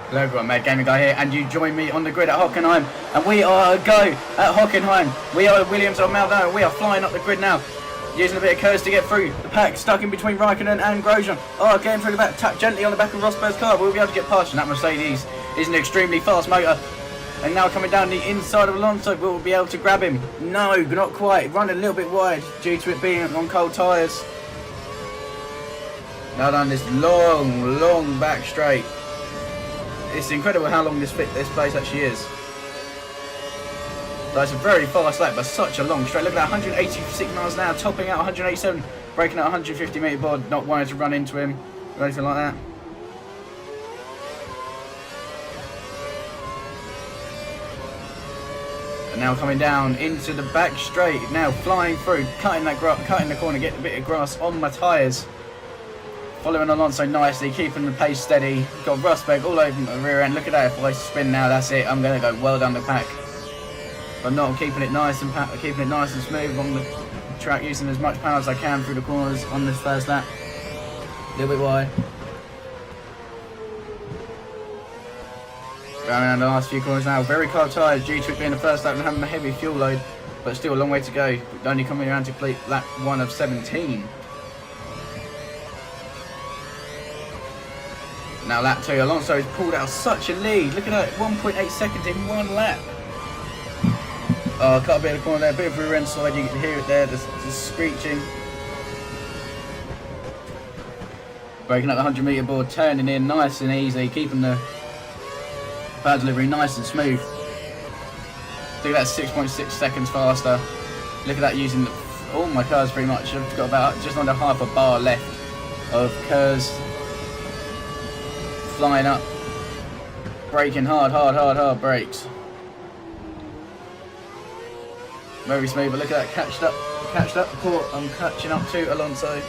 Hello everyone, Mad Gaming Guy here, and you join me on the grid at Hockenheim, and we are a go at Hockenheim. We are Williams on Maldo, and we are flying up the grid now, using a bit of curse to get through. The pack stuck in between Raikkonen and Grosjean. Oh, getting through the back, tap gently on the back of Rosberg's car, but we'll be able to get past him. That Mercedes is an extremely fast motor, and now coming down the inside of Alonso, but we'll be able to grab him. No, not quite, running a little bit wide due to it being on cold tyres. Now down this long back straight. It's incredible how long this place actually is. So it's a very fast lap, but such a long straight. Look at that, 186 miles an hour, topping out 187, braking at 150 metre board, not wanting to run into him or anything like that. And now coming down into the back straight, now flying through, cutting the corner, getting a bit of grass on my tyres. Following Alonso nicely, keeping the pace steady. Got Rosberg all over the rear end. Look at that, if I spin now, that's it. I'm going to go well down the pack. But not, I'm keeping it nice and smooth on the track, using as much power as I can through the corners on this first lap. A little bit wide. Going around the last few corners now. Very cold tyres due to it being the first lap and having a heavy fuel load. But still a long way to go. Only coming around to complete lap 1 of 17. Now lap 2, Alonso has pulled out such a lead. Look at that, 1.8 seconds in one lap. Oh, cut a bit of the corner there, a bit of rear end slide, you can hear it there, the screeching. Breaking up the 100 metre board, turning in nice and easy, keeping the power delivery nice and smooth. Look at that, 6.6 seconds faster. Look at that, using all my cars pretty much. I've got about just under half a bar left of cars. Flying up, braking hard brakes. Very smooth, but look at that, catched up, I'm catching up to Alonso.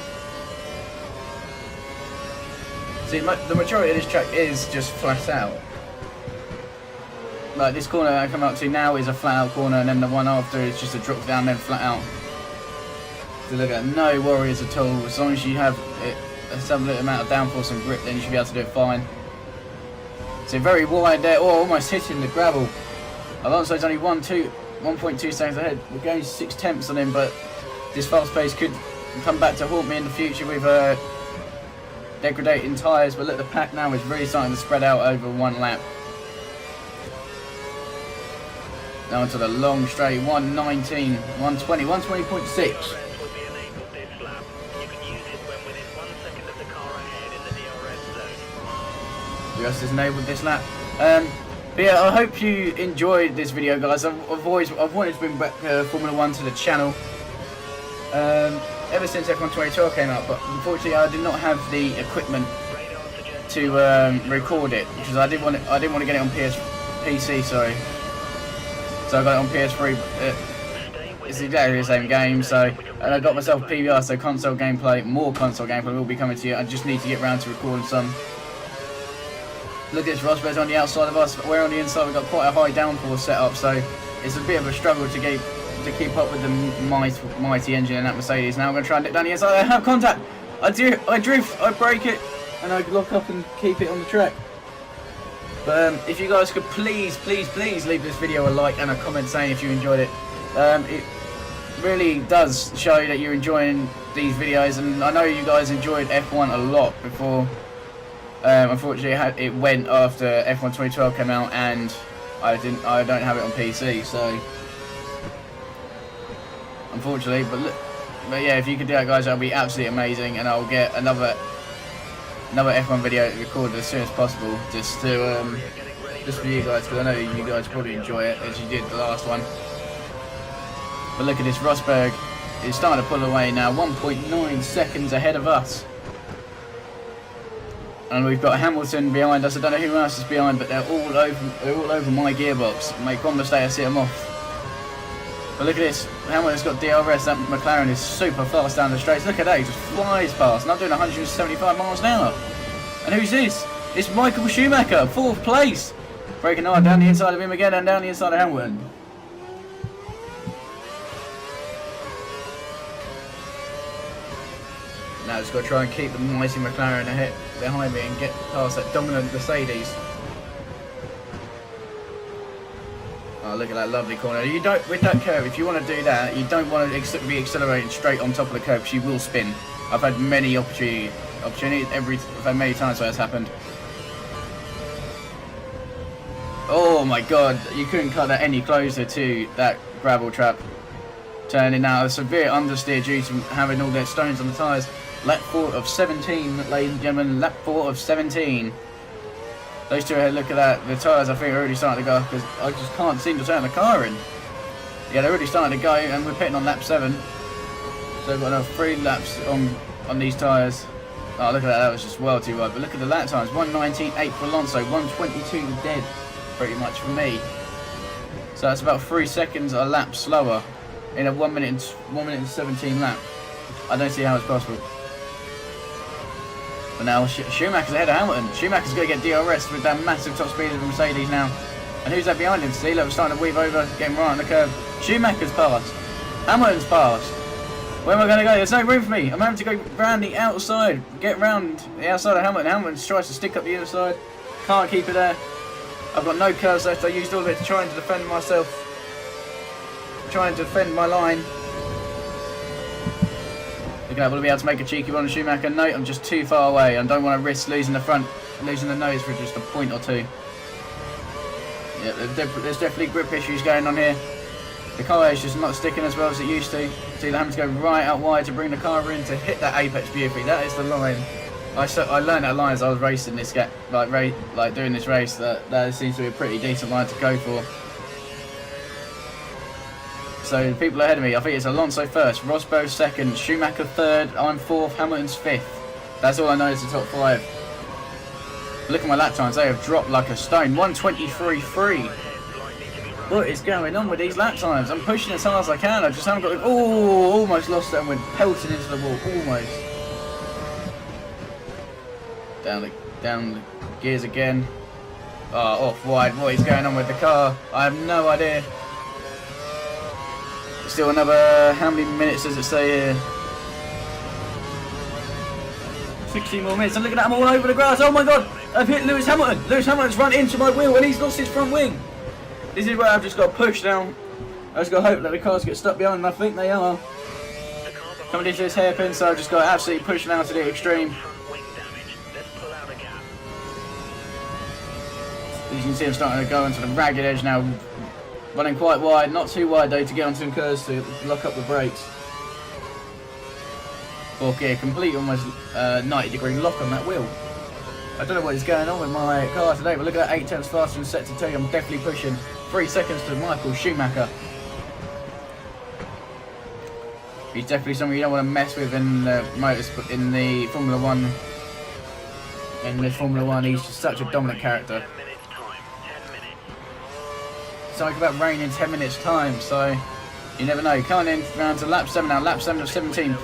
See, the majority of this track is just flat out. Like this corner I come up to now is a flat out corner, and then the one after is just a drop down, then flat out. So look at no worries at all, as long as you have some little amount of downforce and grip, then you should be able to do it fine. So very wide there, oh, almost hitting the gravel. Alonso's only 1.2 seconds ahead. We're going 6 tenths on him, but this fast pace could come back to haunt me in the future with degrading tyres. But look, the pack now is really starting to spread out over one lap. Now onto the long straight, 119, 120, 120.6. Just is enabled this lap. But yeah, I hope you enjoyed this video, guys. I've wanted to bring back Formula 1 to the channel ever since F1 2012 came out, but unfortunately I did not have the equipment to record it, because I didn't want to get it on PC, sorry. So I got it on PS3. It's exactly the same game, so, and I got myself a PVR, so console gameplay, more console gameplay will be coming to you. I just need to get around to recording some. Look at this, Rosberg's on the outside of us, but we're on the inside. We've got quite a high downforce setup, so it's a bit of a struggle to keep up with the mighty engine in that Mercedes. Now I'm going to try and dip down the inside. I have contact. I drift, I brake it, and I lock up and keep it on the track. But if you guys could please leave this video a like and a comment saying if you enjoyed it. It really does show that you're enjoying these videos, and I know you guys enjoyed F1 a lot before. Unfortunately, it went after F1 2012 came out, and I don't have it on PC, so unfortunately. But yeah, if you could do that, guys, that'll be absolutely amazing, and I'll get another F1 video recorded as soon as possible, just for you guys, because I know you guys probably enjoy it as you did the last one. But look at this, Rosberg is starting to pull away now, 1.9 seconds ahead of us. And we've got Hamilton behind us. I don't know who else is behind, but they're all over my gearbox. Make one mistake, I see them off. But look at this, Hamilton's got DRS. That McLaren is super fast down the straights. Look at that, he just flies past. Not doing 175 miles an hour. And who's this? It's Michael Schumacher, 4th place. Breaking hard down the inside of him again, and down the inside of Hamilton. Now just got to try and keep the mighty McLaren ahead behind me and get past that dominant Mercedes. Oh, look at that lovely corner. You don't, with that curve, if you want to do that, you don't want to be accelerating straight on top of the curve because you will spin. I've had many opportunities, I've had many times where that's happened. Oh my god, you couldn't cut that any closer to that gravel trap. Turning now, a severe understeer due to having all their stones on the tyres. Lap 4 of 17, ladies and gentlemen, lap 4 of 17. Those two ahead, look at that. The tyres, I think, are already starting to go because I just can't seem to turn the car in. Yeah, they're already starting to go, and we're pitting on lap 7. So we've got another 3 laps on these tyres. Oh, look at that, that was just well too wide. But look at the lap times, 1:19.8 for Alonso, 1:22 dead, pretty much for me. So that's about 3 seconds a lap slower in a 1 minute and 17 lap. I don't see how it's possible. But now Schumacher's ahead of Hamilton. Schumacher's going to get DRS with that massive top speed of the Mercedes now. And who's that behind him? See, look, we're starting to weave over, getting right on the curve. Schumacher's passed. Hamilton's passed. Where am I going to go? There's no room for me. I'm having to go round the outside. Get round the outside of Hamilton. Hamilton tries to stick up the inside. Can't keep it there. I've got no curves left. I used all of it to try and defend myself. Trying to defend my line. Looking at will I be able to make a cheeky one on Schumacher? No, I'm just too far away. I don't want to risk losing the front, losing the nose for just a point or two. Yeah, there's definitely grip issues going on here. The car is just not sticking as well as it used to. So you're having to go right out wide to bring the car in to hit that apex beautifully. That is the line. I learned that line as I was racing this gap, like doing this race. That seems to be a pretty decent line to go for. So the people ahead of me, I think it's Alonso first, Rosberg second, Schumacher third, I'm fourth, Hamilton's fifth. That's all I know is the top 5. Look at my lap times, they have dropped like a stone. 1:23.3. What is going on with these lap times? I'm pushing as hard as I can, I just haven't got... Oh, almost lost it and went pelting into the wall, almost. Down the gears again. Oh, off wide, what is going on with the car? I have no idea. Still another, how many minutes does it say here? 16 more minutes, and look at that, I'm all over the grass. Oh my god, I've hit Lewis Hamilton. Lewis Hamilton's run into my wheel and he's lost his front wing. This is where I've just got to push down. I've just got to hope that the cars get stuck behind, and I think they are. Coming into this hairpin, so I've just got to absolutely push down to the extreme. As you can see, I'm starting to go into the ragged edge now. Running quite wide, not too wide though, to get onto some curves to lock up the brakes. 4th gear, complete almost 90-degree lock on that wheel. I don't know what is going on with my car today, but look at that, 8 tenths faster than set to 2. I'm definitely pushing 3 seconds to Michael Schumacher. He's definitely someone you don't want to mess with in the in the Formula 1. In the Formula 1, he's just such a dominant character. Something about rain in 10 minutes time, so you never know. Coming in round to lap 7 now, lap 7 of 17.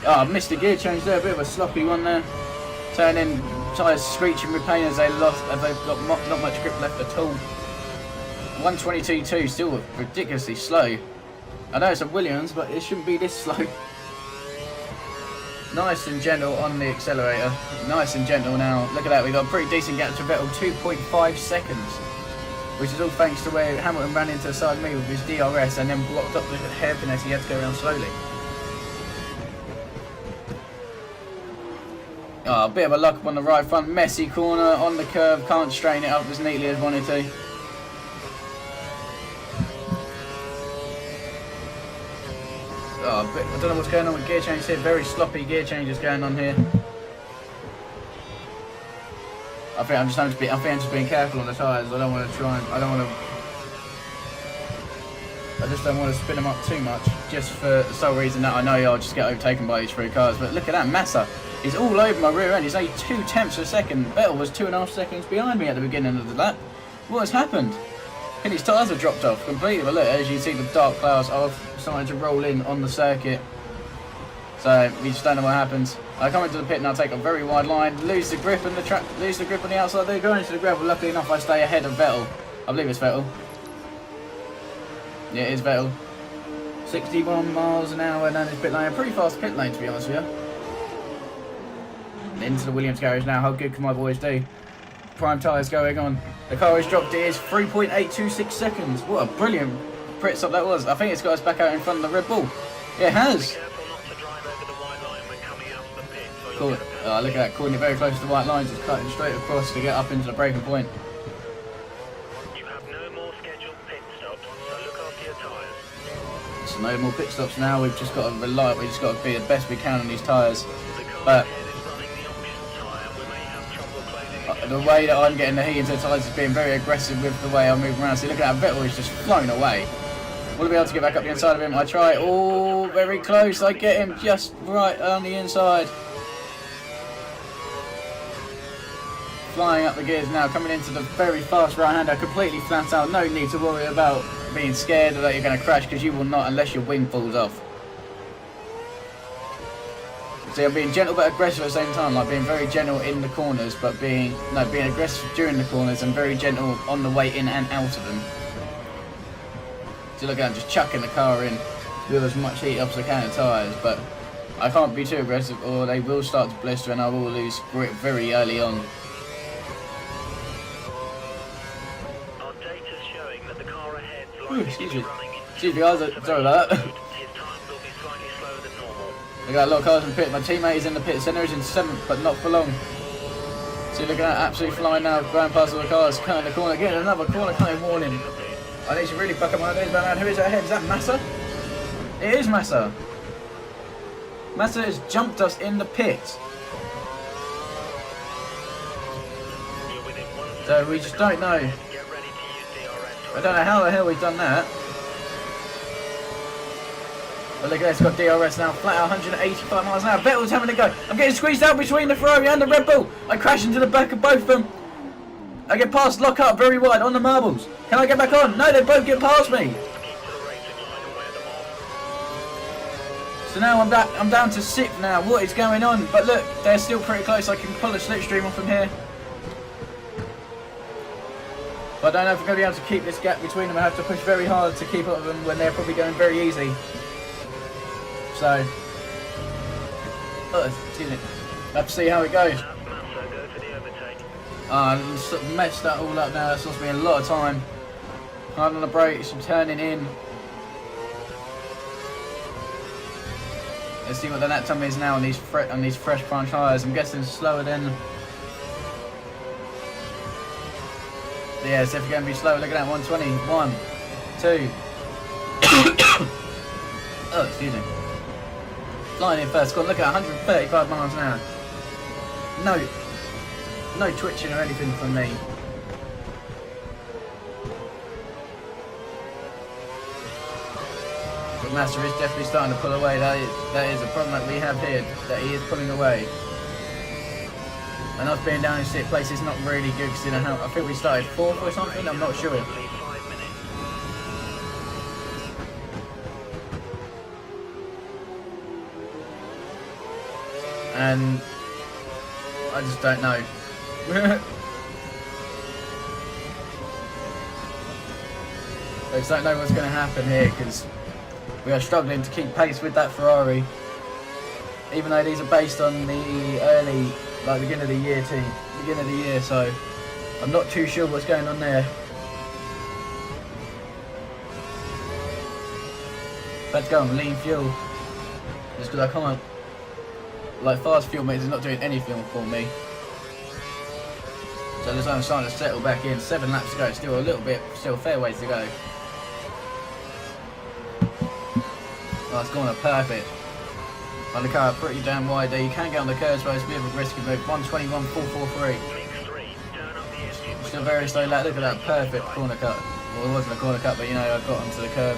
Oh, I missed the gear change there, a bit of a sloppy one there. Turning, tyres screeching with pain as they've got not much grip left at all. 1:22.2, still ridiculously slow. I know it's a Williams, but it shouldn't be this slow. Nice and gentle on the accelerator. Nice and gentle now. Look at that, we've got a pretty decent gap to Vettel, 2.5 seconds. Which is all thanks to where Hamilton ran into the side of me with his DRS and then blocked up the hairpin as he had to go around slowly. Oh, a bit of a luck up on the right front, messy corner on the curve, can't straighten it up as neatly as wanted to. Oh, I don't know what's going on with gear changes here, very sloppy gear changes going on here. I think I'm just being careful on the tyres. I just don't want to spin them up too much, just for the sole reason that I know I'll just get overtaken by these 3 cars. But look at that, Massa is all over my rear end. He's only 2 tenths of a second. Vettel was 2.5 seconds behind me at the beginning of the lap. What has happened? And his tyres have dropped off completely. But look, as you see, the dark clouds are starting to roll in on the circuit. So we just don't know what happens. I come into the pit and I take a very wide line, lose the grip on the outside. They go into the gravel. Luckily enough, I stay ahead of Vettel. I believe it's Vettel. Yeah, it is Vettel. 61 miles an hour down this pit lane. A pretty fast pit lane, to be honest with you. Into the Williams garage now. How good can my boys do? prime tyres going on. The car has dropped. It is 3.826 seconds. What a brilliant pit stop that was. I think it's got us back out in front of the Red Bull. It has. Cool. Oh, look at that, calling it very close to the white line, just cutting straight across to get up into the braking point. You have no more scheduled pit stops, so look after your tyres. So no more pit stops now. We've just got to rely. We've just got to be the best we can on these tyres. But the way that I'm getting the heat into the tyres is being very aggressive with the way I move around. See, look at that, Vettel is just flown away. Will I be able to get back up the inside of him? I try. Oh, very close. I get him just right on the inside. Flying up the gears now, coming into the very fast right-hander, completely flat out. No need to worry about being scared that you're going to crash, because you will not unless your wing falls off. So I'm being gentle but aggressive at the same time, like being very gentle in the corners, but being aggressive during the corners and very gentle on the way in and out of them. So look, I'm just chucking the car in with as much heat up as I can in tyres, but I can't be too aggressive or they will start to blister and I will lose grip very early on. Ooh, excuse me guys, sorry about that. We got a lot of cars in the pit. My teammate is in the pit centre, is in 7th, but not for long. See, look at that, absolutely flying now, going past all the cars, cutting the corner, getting another corner cutting warning. I need to really buck up my nose, man. Who is that ahead? Is that Massa? It is Massa. Massa has jumped us in the pit. So we just don't know. I don't know how the hell we've done that. But look at this, got DRS now, flat out 185 miles an hour. Vettel's having a go. I'm getting squeezed out between the Ferrari and the Red Bull. I crash into the back of both of them. I get past, lock up very wide on the marbles. Can I get back on? No, they both get past me. So now I'm down to 6th now. What is going on? But look, they're still pretty close. I can pull a slipstream off from here. But I don't know if I'm going to be able to keep this gap between them. I have to push very hard to keep up with them when they're probably going very easy. So, excuse me. Have to see how it goes. I messed that all up now. That's lost me a lot of time. Hard on the brakes, I'm turning in. Let's see what the lap time is now on these fresh prime tyres. I'm guessing slower than. Yeah, it's definitely going to be slow. Look at that, 120. 1, 2. Oh, excuse me. Flying in first. Look at 135 miles an hour. No twitching or anything from me. But Master is definitely starting to pull away. That is a problem that we have here. That he is pulling away. And us being down in 6th place is not really good because I think we started 4th or something, I'm not sure. And I just don't know. I just don't know what's going to happen here because we are struggling to keep pace with that Ferrari. Even though these are based on the early, like beginning of the year, so I'm not too sure what's going on there. Had to go on lean fuel just because I can't. Like fast fuel meters is not doing anything for me. So this I'm starting to settle back in. 7 laps to go. Still a fair ways to go. Oh, it's going up perfect. On the car, pretty damn wide there. You can get on the curves, but it's a bit of a risky move. 121.443. Still very slow lap. Look at that perfect corner cut. Well, it wasn't a corner cut, but you know, I got onto the curb.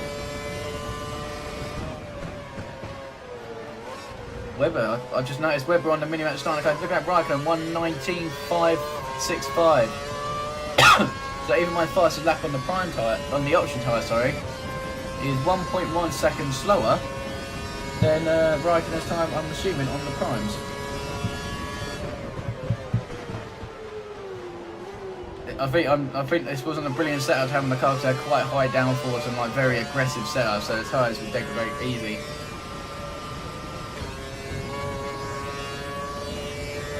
Webber, I just noticed Webber on the mini-map starting to go. Look at Raikkonen, 119.565. So even my fastest lap on the prime tyre, on the option tyre, sorry, is 1.1 seconds slower than Raikkonen's time, I'm assuming, on the primes. I think this wasn't a brilliant setup having the car because they had quite high downforce and like very aggressive setup, so the tyres would take it very easy.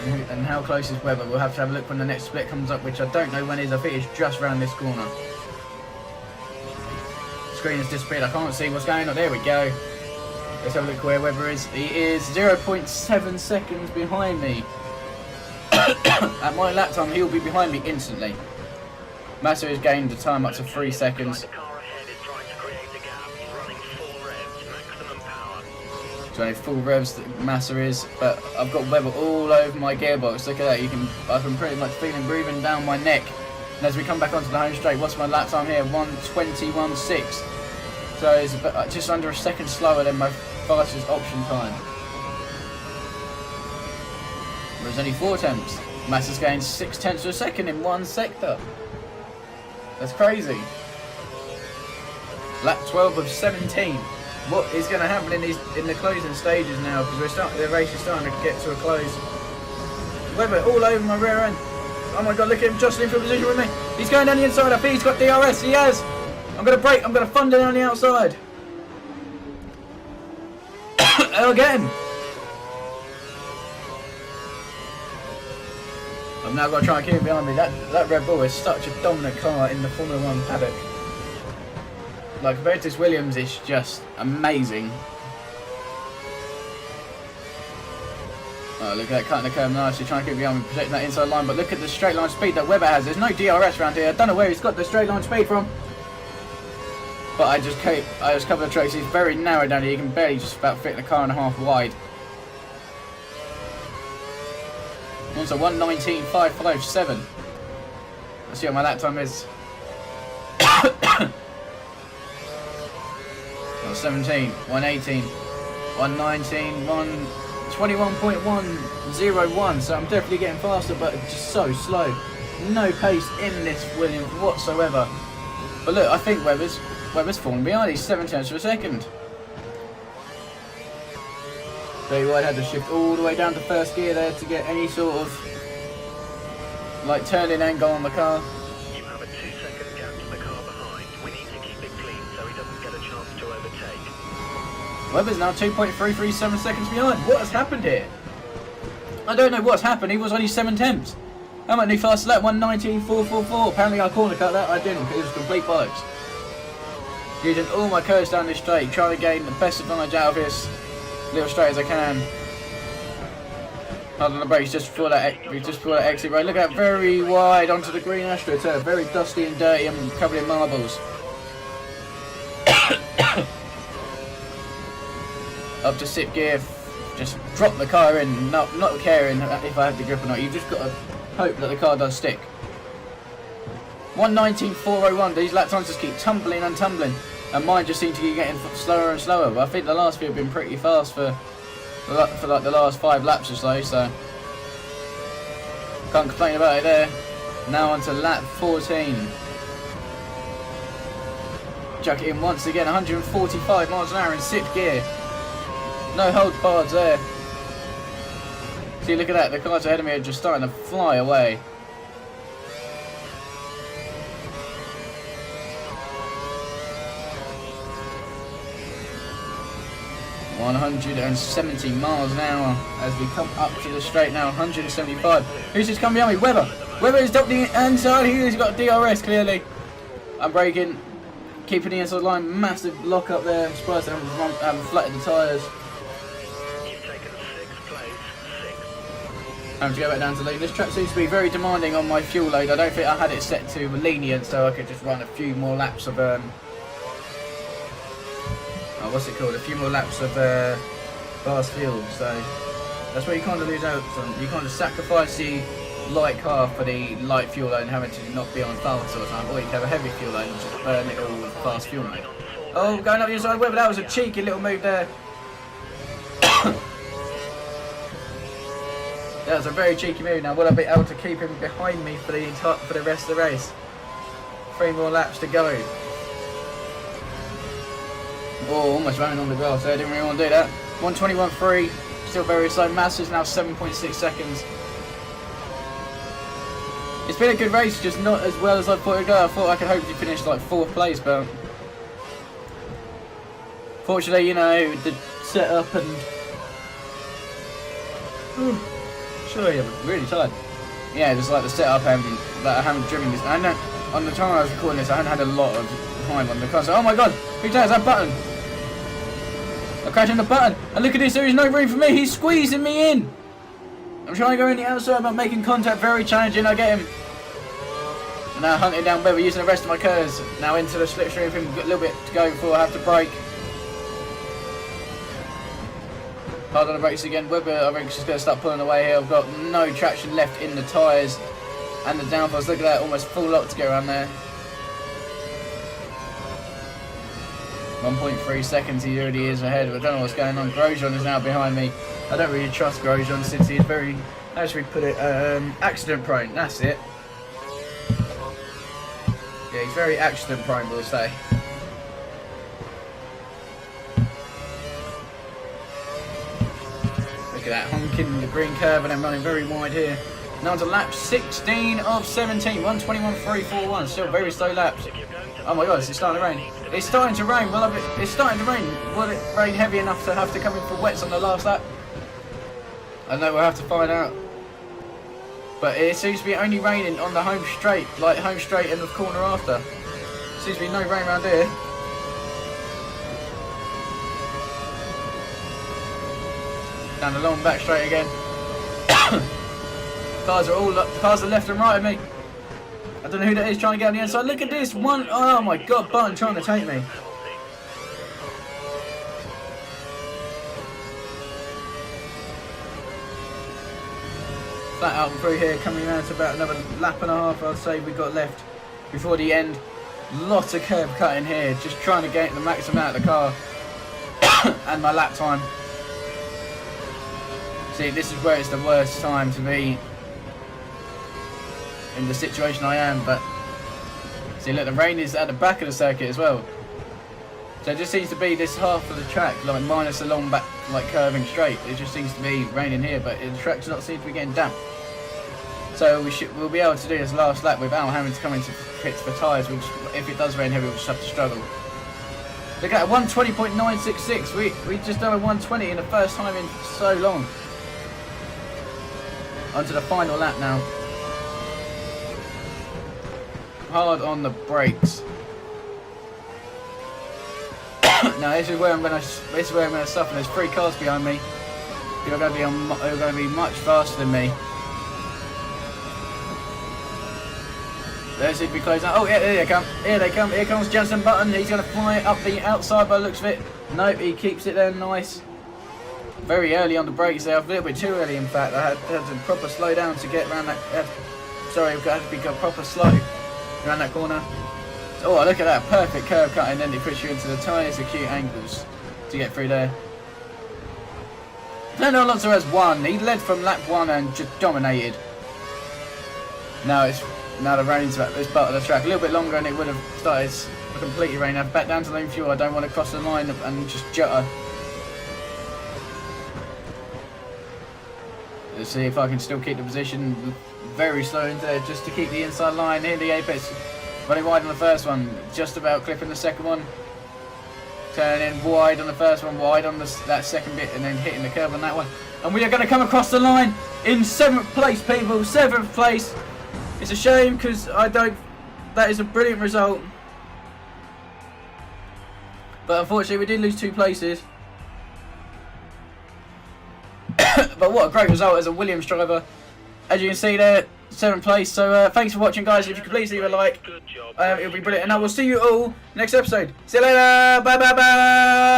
And and how close is Webber. We'll have to have a look when the next split comes up, which I don't know when it is. I think it's just round this corner. Screen has disappeared. I can't see what's going on. There we go. Let's have a look where Webber is. He is 0.7 seconds behind me. At my lap time, he'll be behind me instantly. Massa has gained the time up to 3 seconds. So full revs that Massa is, but I've got Webber all over my gearbox. Look at that. I can pretty much feel him breathing down my neck. And as we come back onto the home straight, what's my lap time here? 1:21.6. So it's just under a second slower than my fastest option time. There's only 4 attempts. Massa's gained 0.6 of a second in one sector. That's crazy. Lap 12 of 17. What is going to happen in the closing stages now? Because the race is starting to get to a close. Webber all over my rear end. Oh my god, look at him jostling for position with me. He's going down the inside. I think he's got DRS. He has. I'm going to brake. I'm going to fund it on the outside. Again. I've now got to try and keep it behind me. That Red Bull is such a dominant car in the Formula 1 paddock. Like, compared to this Williams, it's just amazing. Oh, look at that, cutting the curve nicely, trying to keep behind me, protecting that inside line. But look at the straight line speed that Webber has. There's no DRS around here. I don't know where he's got the straight line speed from. But I just cover the tracks. He's very narrow down here. You can barely just about fit the car and a half wide. Also 1:19.557. Let's see what my lap time is. 17, 1:18, 1:19, 1:21.101. So I'm definitely getting faster, but it's just so slow. No pace in this Williams whatsoever. But look, I think Webber's falling behind. He's 0.7 of a second. So I had to shift all the way down to first gear there to get any sort of like turning angle on the car. You have a 2-second gap to the car behind. We need to keep it clean so he doesn't get a chance to overtake. Webber's now 2.337 seconds behind. What has happened here? I don't know what's happened. He was only 7/10. How much new fast lap? 1:19.444. Apparently I corner cut that. I didn't because it was complete bollocks. Using all my curves down this straight, trying to gain the best advantage out of this little straight as I can. Hold on the brakes just before that exit road. Look at that, very wide onto the green AstroTurf. Very dusty and dirty and covered in marbles. Up to 6th gear, just drop the car in, not caring if I have the grip or not. You've just got to hope that the car does stick. 1:19.401. These lap times just keep tumbling and tumbling, and mine just seem to keep getting slower and slower. But I think the last few have been pretty fast for like the last 5 laps or so. Can't complain about it there. Now on to lap 14. Chuck it in once again. 145 miles an hour in 6th gear. No hold bars there. See, look at that. The cars ahead of me are just starting to fly away. $170 miles an hour as we come up to the straight now. 175. Who's just come behind me? Webber. Webber is up the inside. He's got DRS clearly. I'm braking, keeping the inside line. Massive lock up there. I'm surprised I haven't flattened the tyres. I have to go back down to lean. This track seems to be very demanding on my fuel load. I don't think I had it set to lenient, so I could just run a few more laps of what's it called? A few more laps of fast fuel. So that's where you kind of lose out on. You kind of sacrifice the light car for the light fuel load and having to not be on fast all the time, or you can have a heavy fuel load and just burn it all with fast fuel mode. Oh, going up the inside Webber. That was a cheeky little move there. That was a very cheeky move. Now will I be able to keep him behind me for the rest of the race? 3 more laps to go. Oh, almost running on the grass there. Didn't really want to do that. 1:21.3. Still very slow. Massa's now 7.6 seconds. It's been a good race, just not as well as I thought it'd go. I thought I could hopefully finish like 4th place, but fortunately, you know, the setup and sure you're really tired. Yeah, just like the setup, that I haven't driven this. I know on the time I was recording this, I hadn't had a lot of time on the car. So, oh my god, who does that button? I'm crashing the button, and look at this. There is no room for me. He's squeezing me in. I'm trying to go in the outside, but making contact very challenging. I get him. And now hunting down Webber using the rest of my curves. Now into the slipstream. We've got a little bit to go before I have to brake. Hard on the brakes again. Webber, I think, is just going to start pulling away here. I've got no traction left in the tyres and the downforce. Look at that, almost full lock to get around there. 1.3 seconds he already is ahead. I don't know what's going on. Grosjean is now behind me. I don't really trust Grosjean since he's very, how should we put it, accident prone. That's it. Yeah, he's very accident prone, we'll say. Look at that, honking the green curve and I'm running very wide here. Now to lap 16 of 17, 121.341, still very slow laps. Oh my god, it's starting to rain. It's starting to rain, it's starting to rain. Will it rain heavy enough to have to come in for wets on the last lap? I know we'll have to find out. But it seems to be only raining on the home straight, like home straight and the corner after. Seems to be no rain around here. Down the long back straight again. Cars are left and right of me. I don't know who that is trying to get on the inside. Look at this one. Oh my god, Button trying to take me. Flat out and through here, coming around to about another lap and a half, I'd say we got left before the end. Lots of curb cutting here, just trying to get the maximum out of the car and my lap time. See, this is where it's the worst time to be in the situation I am, but see, look, the rain is at the back of the circuit as well. So it just seems to be this half of the track, like minus the long back, like curving straight. It just seems to be raining here, but the track's not seem to be getting damp. So we'll be able to do this last lap without having to come into pits for tyres. If it does rain heavy, we'll just have to struggle. Look at that, 120.966. We just done a 120 in the first time in so long. Onto the final lap now. Hard on the brakes. Now this is where I'm gonna suffer. There's 3 cars behind me. Who are going to be much faster than me. Let's see if we close out. Oh yeah, here they come. Here they come. Here comes Jensen Button. He's going to fly it up the outside by the looks of it. Nope, he keeps it there nice. Very early on the brakes there. A little bit too early, in fact. I had to proper slow down to get around that. Sorry, I had to be proper slow around that corner. Oh, look at that. Perfect curve cut, and then it puts you into the tiniest acute angles to get through there. Fernando Alonso has won. He led from lap 1 and just dominated. Now the rain's at this part of the track. A little bit longer and it would have started completely raining. I've back down to lane fuel. I don't want to cross the line and just jutter. Let's see if I can still keep the position very slow into there just to keep the inside line in the apex. Running wide on the first one, just about clipping the second one. Turning wide on the first one, wide on that second bit, and then hitting the curve on that one. And we are going to come across the line in 7th place, people. 7th place. It's a shame because that is a brilliant result. But unfortunately, we did lose 2 places. But what a great result as a Williams driver. As you can see there, 7th place. So thanks for watching, guys. If you could please leave a like, it'll be brilliant. And I will see you all next episode. See you later. Bye bye bye.